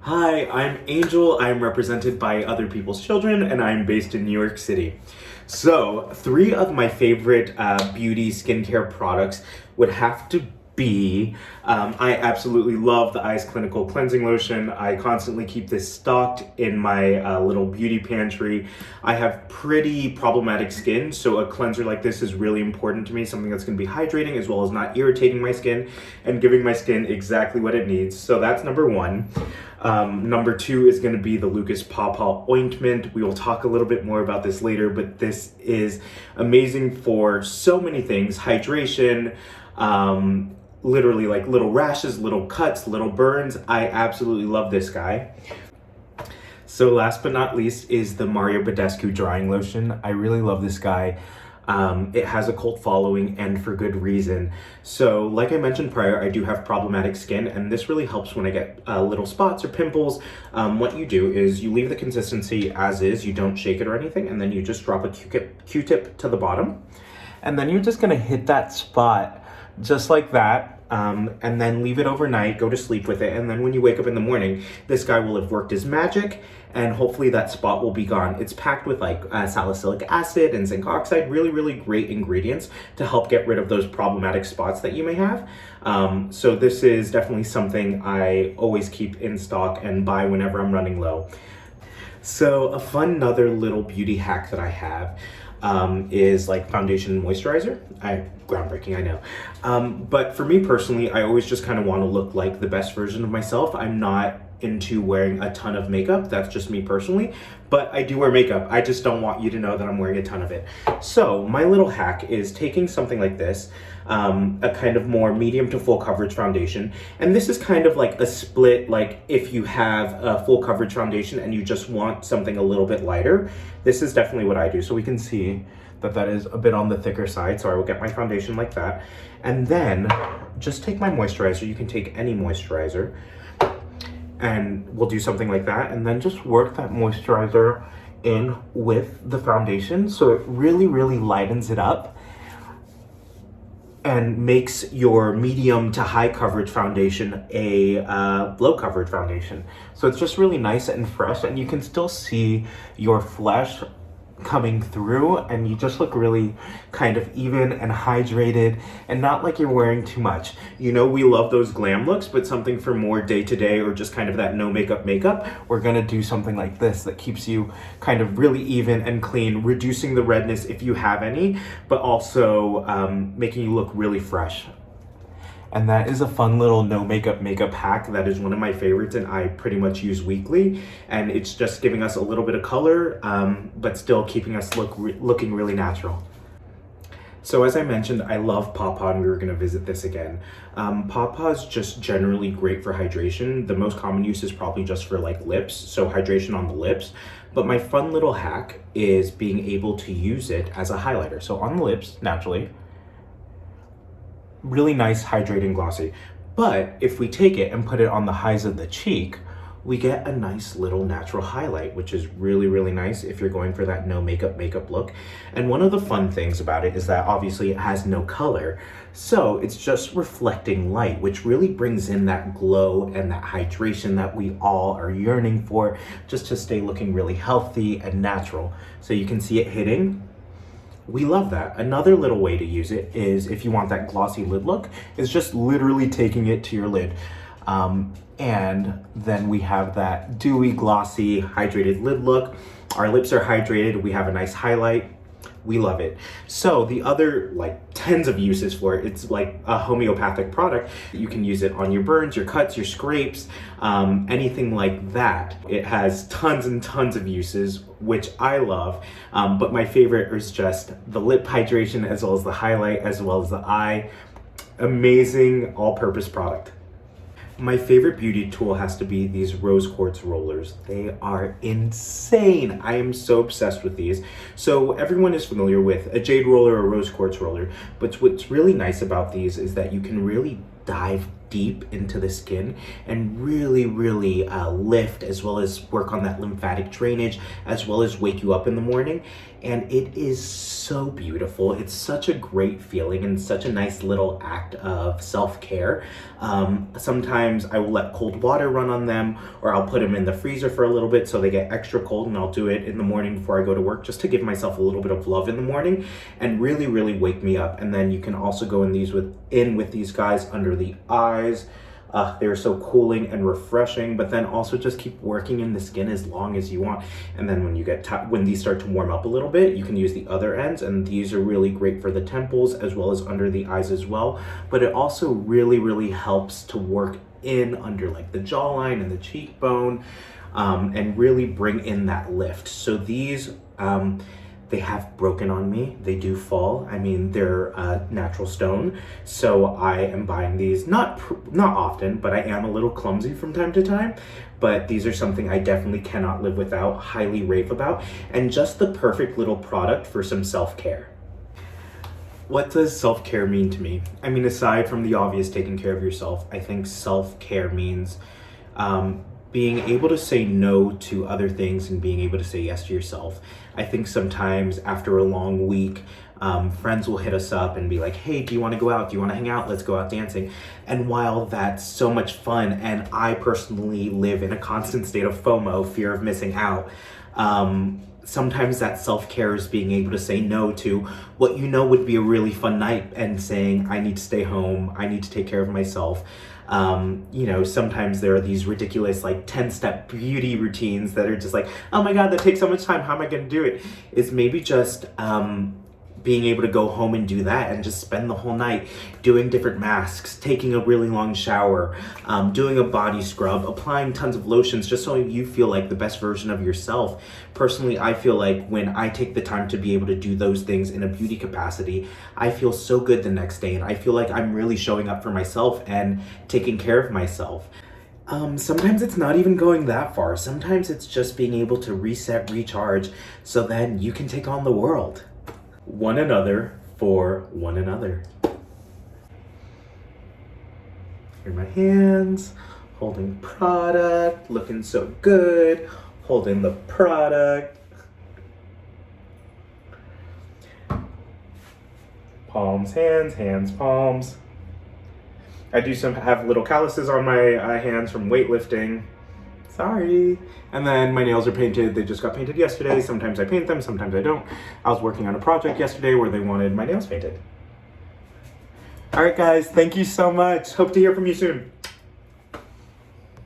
Hi, I'm Angel. I'm represented by Other People's Children, and I'm based in New York City. So, three of my favorite beauty skincare products would have to be, I absolutely love the Eyes Clinical Cleansing Lotion. I constantly keep this stocked in my little beauty pantry. I have pretty problematic skin, so a cleanser like this is really important to me, something that's going to be hydrating as well as not irritating my skin and giving my skin exactly what it needs. So that's number one. Number two is going to be the Lucas Pawpaw Ointment. We will talk a little bit more about this later, but this is amazing for so many things. Hydration, literally like little rashes, little cuts, little burns. I absolutely love this guy. So last but not least is the Mario Badescu Drying Lotion. I really love this guy. It has a cult following, and for good reason. So like I mentioned prior, I do have problematic skin, and this really helps when I get little spots or pimples. What you do is you leave the consistency as is, you don't shake it or anything, and then you just drop a Q-tip to the bottom. And then you're just gonna hit that spot just like that. And then leave it overnight, go to sleep with it, and then when you wake up in the morning, this guy will have worked his magic, and hopefully that spot will be gone. It's packed with like salicylic acid and zinc oxide, really, really great ingredients to help get rid of those problematic spots that you may have. So this is definitely something I always keep in stock and buy whenever I'm running low. So a fun another little beauty hack that I have is like foundation and moisturizer. Groundbreaking, I know. But for me personally, I always just kind of want to look like the best version of myself. I'm not into wearing a ton of makeup. That's just me personally. But I do wear makeup. I just don't want you to know that I'm wearing a ton of it. So my little hack is taking something like this, a kind of more medium to full coverage foundation. And this is kind of like a split, like if you have a full coverage foundation and you just want something a little bit lighter, this is definitely what I do. So we can see that that is a bit on the thicker side. So I will get my foundation like that. And then just take my moisturizer. You can take any moisturizer. And we'll do something like that, and then just work that moisturizer in with the foundation so it really, really lightens it up and makes your medium to high coverage foundation a low coverage foundation. So it's just really nice and fresh, and you can still see your flesh coming through, and you just look really kind of even and hydrated and not like you're wearing too much. You know, we love those glam looks, but something for more day-to-day or just kind of that no makeup, we're gonna do something like this that keeps you kind of really even and clean, reducing the redness if you have any, but also making you look really fresh. And that is a fun little no makeup hack that is one of my favorites, and I pretty much use weekly. And it's just giving us a little bit of color, but still keeping us looking really natural. So as I mentioned, I love Pawpaw, and we were gonna visit this again. Pawpaw is just generally great for hydration. The most common use is probably just for like lips, so hydration on the lips. But my fun little hack is being able to use it as a highlighter. So on the lips, naturally, really nice, hydrating, glossy. But if we take it and put it on the highs of the cheek, we get a nice little natural highlight, which is really, really nice if you're going for that no makeup look. And one of the fun things about it is that obviously it has no color, so it's just reflecting light, which really brings in that glow and that hydration that we all are yearning for, just to stay looking really healthy and natural. So you can see it hitting. We love that. Another little way to use it is if you want that glossy lid look, is just literally taking it to your lid. And then we have that dewy, glossy, hydrated lid look. Our lips are hydrated. We have a nice highlight. We love it. So the other like tens of uses for it, it's like a homeopathic product. You can use it on your burns, your cuts, your scrapes, anything like that. It has tons and tons of uses, which I love. But my favorite is just the lip hydration as well as the highlight as well as the eye. Amazing all-purpose product. My favorite beauty tool has to be these rose quartz rollers. They are insane. I am so obsessed with these. So everyone is familiar with a jade roller or a rose quartz roller, but what's really nice about these is that you can really dive deep into the skin and really, really lift, as well as work on that lymphatic drainage, as well as wake you up in the morning. And it is so beautiful. It's such a great feeling and such a nice little act of self-care. Sometimes I will let cold water run on them, or I'll put them in the freezer for a little bit so they get extra cold, and I'll do it in the morning before I go to work just to give myself a little bit of love in the morning and really, really wake me up. And then you can also go in with these guys under the eyes. They're so cooling and refreshing, but then also just keep working in the skin as long as you want. And then when these start to warm up a little bit, you can use the other ends, and these are really great for the temples as well as under the eyes as well. But it also really, really helps to work in under like the jawline and the cheekbone, and really bring in that lift. So these, they have broken on me. They do fall. I mean, they're natural stone. So I am buying these, not often, but I am a little clumsy from time to time. But these are something I definitely cannot live without, highly rave about, and just the perfect little product for some self-care. What does self-care mean to me? I mean, aside from the obvious taking care of yourself, I think self-care means being able to say no to other things and being able to say yes to yourself. I think sometimes after a long week, friends will hit us up and be like, hey, do you want to go out? Do you want to hang out? Let's go out dancing. And while that's so much fun, and I personally live in a constant state of FOMO, fear of missing out, sometimes that self-care is being able to say no to what you know would be a really fun night and saying, I need to stay home, I need to take care of myself. Sometimes there are these ridiculous like 10-step beauty routines that are just like, oh my God, that takes so much time, how am I gonna do it? It's maybe just being able to go home and do that and just spend the whole night doing different masks, taking a really long shower, doing a body scrub, applying tons of lotions, just so you feel like the best version of yourself. Personally, I feel like when I take the time to be able to do those things in a beauty capacity, I feel so good the next day, and I feel like I'm really showing up for myself and taking care of myself. Sometimes it's not even going that far. Sometimes it's just being able to reset, recharge, so then you can take on the world. One another for one another. Here are my hands, holding product, looking so good, holding the product. Palms, hands, hands, palms. I do have little calluses on my hands from weightlifting. Sorry. And then my nails are painted. They just got painted yesterday. Sometimes I paint them, sometimes I don't. I was working on a project yesterday where they wanted my nails painted. All right, guys, thank you so much. Hope to hear from you soon.